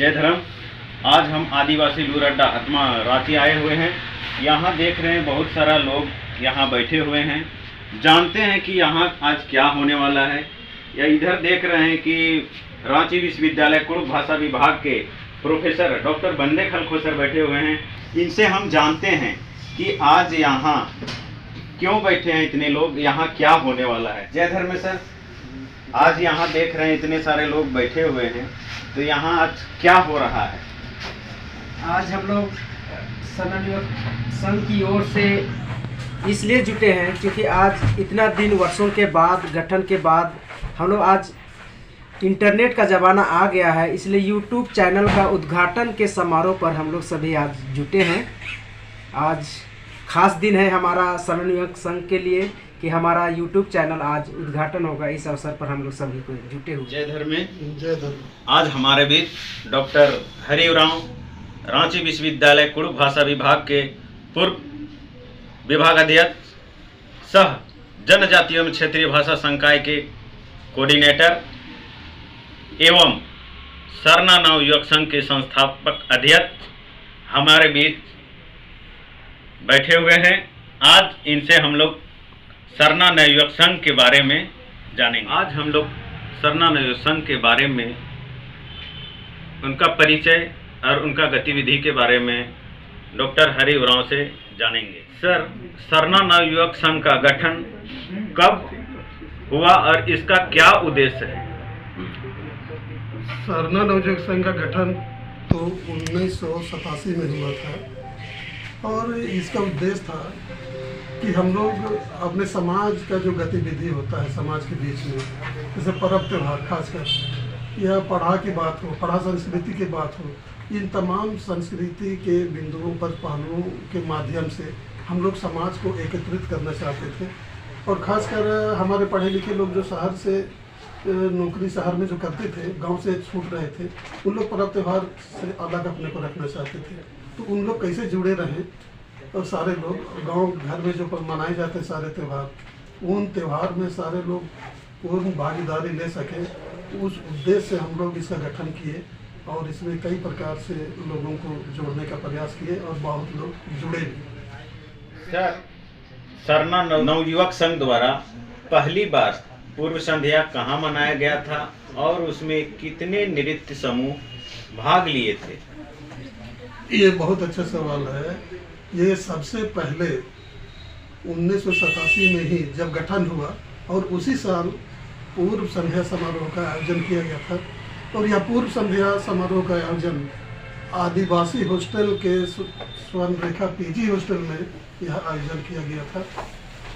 जय धर्म। आज हम आदिवासी लूर अड्डा आत्मा रांची आए हुए हैं। यहाँ देख रहे हैं बहुत सारा लोग यहाँ बैठे हुए हैं। जानते हैं कि यहाँ आज क्या होने वाला है। या इधर देख रहे हैं कि रांची विश्वविद्यालय कुड़ुक भाषा विभाग के प्रोफेसर डॉक्टर बंदे खलखो सर बैठे हुए हैं। इनसे हम जानते हैं कि आज यहाँ क्यों बैठे हैं इतने लोग, यहाँ क्या होने वाला है। जय धर्म सर, आज यहाँ देख रहे हैं इतने सारे लोग बैठे हुए हैं, तो यहाँ आज क्या हो रहा है? आज हम लोग समन्वय संघ की ओर से इसलिए जुटे हैं क्योंकि आज इतना दिन वर्षों के बाद गठन के बाद हम लोग आज इंटरनेट का ज़माना आ गया है, इसलिए यूट्यूब चैनल का उद्घाटन के समारोह पर हम लोग सभी आज जुटे हैं। आज खास दिन है हमारा समन्वय संघ के लिए कि हमारा यूट्यूब चैनल आज उद्घाटन होगा। इस अवसर पर हम लोग सभी को जुटे हुए। जय धर्म। जय धर्म। आज हमारे बीच डॉक्टर हरि उरांव रांची विश्वविद्यालय कुड़ुक भाषा विभाग के पूर्व विभागाध्यक्ष सह जनजातीय एवं क्षेत्रीय भाषा संकाय के कोऑर्डिनेटर एवं सरना नव युवक संघ के संस्थापक अध्यक्ष हमारे बीच बैठे हुए हैं। आज इनसे हम लोग सरना नव युवक संघ के बारे में जानेंगे। आज हम लोग सरना नव युवक संघ के बारे में उनका परिचय और उनका गतिविधि के बारे में डॉक्टर हरि उरांव से जानेंगे। सर, सरना नव युवक संघ का गठन कब हुआ और इसका क्या उद्देश्य है? सरना नवयुवक संघ का गठन तो 1987 में हुआ था और इसका उद्देश्य था कि हम लोग अपने समाज का जो गतिविधि होता है समाज के बीच में, जैसे पर्व त्यौहार खासकर या पढ़ा की बात हो, पढ़ा संस्कृति की बात हो, इन तमाम संस्कृति के बिंदुओं पर पहलुओं के माध्यम से हम लोग समाज को एकत्रित करना चाहते थे। और ख़ासकर हमारे पढ़े लिखे लोग जो शहर से नौकरी शहर में जो करते थे, गांव से छूट रहे थे, उन लोग पर्व त्यौहार से अलग अपने को रखना चाहते थे। तो उन लोग कैसे जुड़े रहें और सारे लोग गांव घर में जो मनाए जाते हैं सारे त्यौहार, उन त्यौहार में सारे लोग पूर्ण भागीदारी ले सकें, उस उद्देश्य से हम लोग इसका गठन किए और इसमें कई प्रकार से लोगों को जोड़ने का प्रयास किए और बहुत लोग जुड़े भी। सर, सरना नवयुवक संघ द्वारा पहली बार पूर्व संध्या कहाँ मनाया गया था और उसमें कितने नृत्य समूह भाग लिए थे? ये बहुत अच्छा सवाल है। ये सबसे पहले 1987 में ही जब गठन हुआ और उसी साल पूर्व संध्या समारोह का आयोजन किया गया था। और यह पूर्व संध्या समारोह का आयोजन आदिवासी हॉस्टल के स्वर्ण रेखा पीजी हॉस्टल में यह आयोजन किया गया था।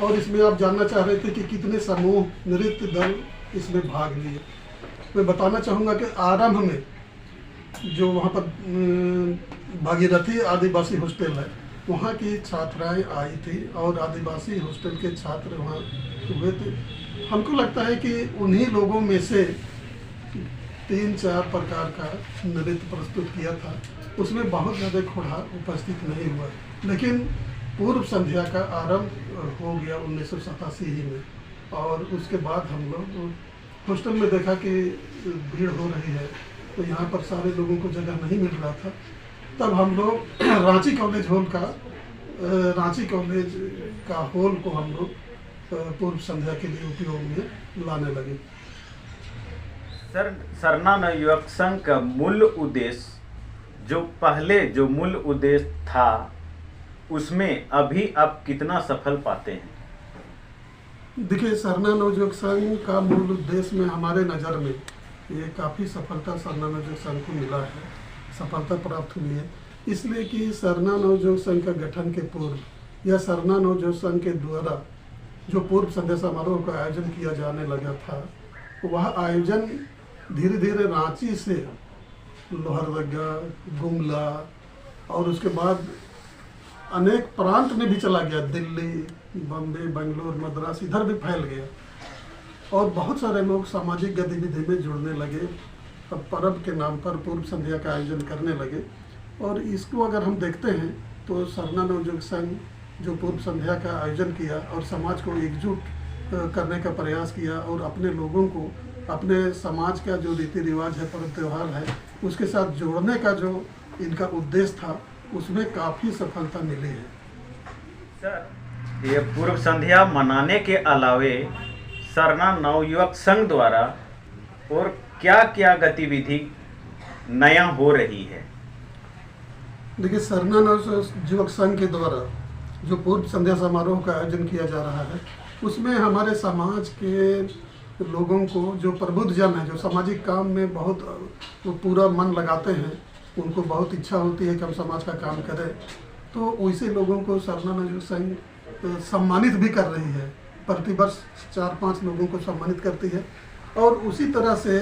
और इसमें आप जानना चाह रहे थे कि कितने समूह नृत्य दल इसमें भाग लिए। मैं बताना चाहूँगा कि आरंभ में जो वहाँ पर भागीरथी आदिवासी हॉस्टल है, वहाँ की छात्राएं आई थी और आदिवासी हॉस्टल के छात्र वहाँ हुए थे। हमको लगता है कि उन्हीं लोगों में से 3-4 प्रकार का नृत्य प्रस्तुत किया था। उसमें बहुत ज़्यादा खोड़ा उपस्थित नहीं हुआ, लेकिन पूर्व संध्या का आरंभ हो गया 1987 ही में। और उसके बाद हम लोग हॉस्टल में देखा कि भीड़ हो रही है, तो यहाँ पर सारे लोगों को जगह नहीं मिल रहा था। तब हम लोग रांची कॉलेज का हॉल को हम लोग पूर्व संध्या के लिए उपयोग में लाने लगे। सर, सरना नवयुवक संघ का मूल उद्देश्य जो मूल उद्देश्य था उसमें अभी आप कितना सफल पाते हैं? देखिए, सरना नवयुवक संघ का मूल उद्देश्य में हमारे नज़र में ये काफ़ी सफलता सरना नवयुवक संघ को मिला है, सफलता प्राप्त हुई है। इसलिए कि सरना नवयुवक संघ का गठन के पूर्व या सरना नवयुवक संघ के द्वारा जो पूर्व संध्या समारोह का आयोजन किया जाने लगा था, वह आयोजन धीरे धीरे रांची से लोहरदगा, गुमला और उसके बाद अनेक प्रांत में भी चला गया। दिल्ली, बम्बे, बेंगलोर, मद्रास इधर भी फैल गया और बहुत सारे लोग सामाजिक गतिविधि में जुड़ने लगे। अब पर्व के नाम पर पूर्व संध्या का आयोजन करने लगे। और इसको अगर हम देखते हैं तो सरना नवयुवक संघ जो पूर्व संध्या का आयोजन किया और समाज को एकजुट करने का प्रयास किया और अपने लोगों को अपने समाज का जो रीति रिवाज है, पर्व त्यौहार है, उसके साथ जोड़ने का जो इनका उद्देश्य था उसमें काफ़ी सफलता मिली है। सर, ये पूर्व संध्या मनाने के अलावे सरना नवयुवक संघ द्वारा और क्या क्या गतिविधि नया हो रही है? देखिए, सरना नवयुवक संघ के द्वारा जो पूर्व संध्या समारोह का आयोजन किया जा रहा है उसमें हमारे समाज के लोगों को, जो प्रबुद्ध जन है, जो सामाजिक काम में बहुत वो पूरा मन लगाते हैं, उनको बहुत इच्छा होती है कि हम समाज का काम करें, तो वैसे लोगों को सरना नवयुवक संघ सम्मानित भी कर रही है। प्रतिवर्ष 4-5 लोगों को सम्मानित करती है। और उसी तरह से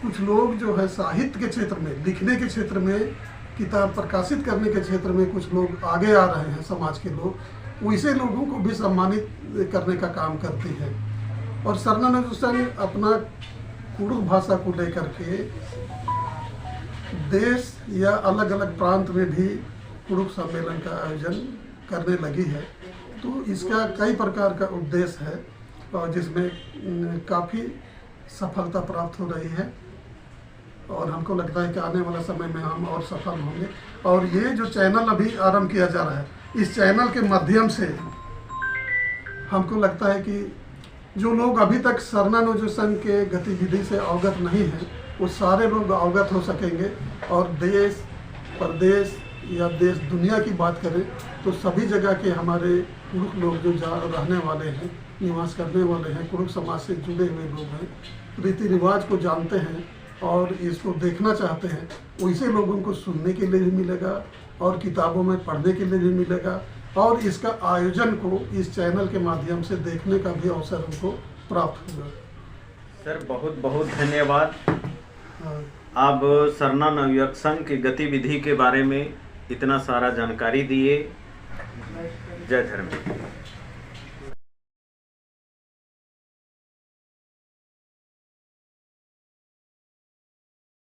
कुछ लोग जो है साहित्य के क्षेत्र में, लिखने के क्षेत्र में, किताब प्रकाशित करने के क्षेत्र में कुछ लोग आगे आ रहे हैं, समाज के लोग, वैसे लोगों को भी सम्मानित करने का काम करती है। और सरना नवयुवक संघ अपना कुड़ुख भाषा को लेकर के देश या अलग अलग प्रांत में भी कुड़ुख सम्मेलन का आयोजन करने लगी है। तो इसका कई प्रकार का उद्देश्य है और जिसमें काफ़ी सफलता प्राप्त हो रही है और हमको लगता है कि आने वाला समय में हम और सफल होंगे। और ये जो चैनल अभी आरंभ किया जा रहा है, इस चैनल के माध्यम से हमको लगता है कि जो लोग अभी तक सरना नवयुवक संघ के गतिविधि से अवगत नहीं हैं, वो सारे लोग अवगत हो सकेंगे। और देश प्रदेश या देश दुनिया की बात करें तो सभी जगह के हमारे कुड़ुख लोग जो रहने वाले हैं, निवास करने वाले हैं, कुड़ुख समाज से जुड़े हुए लोग हैं, रीति रिवाज को जानते हैं और इसको देखना चाहते हैं, वैसे लोगों को सुनने के लिए भी मिलेगा और किताबों में पढ़ने के लिए भी मिलेगा और इसका आयोजन को इस चैनल के माध्यम से देखने का भी अवसर हमको प्राप्त होगा। सर, बहुत बहुत धन्यवाद। हाँ। आप सरना नवयुवक संघ की गतिविधि के बारे में इतना सारा जानकारी दिए। जय धर्म।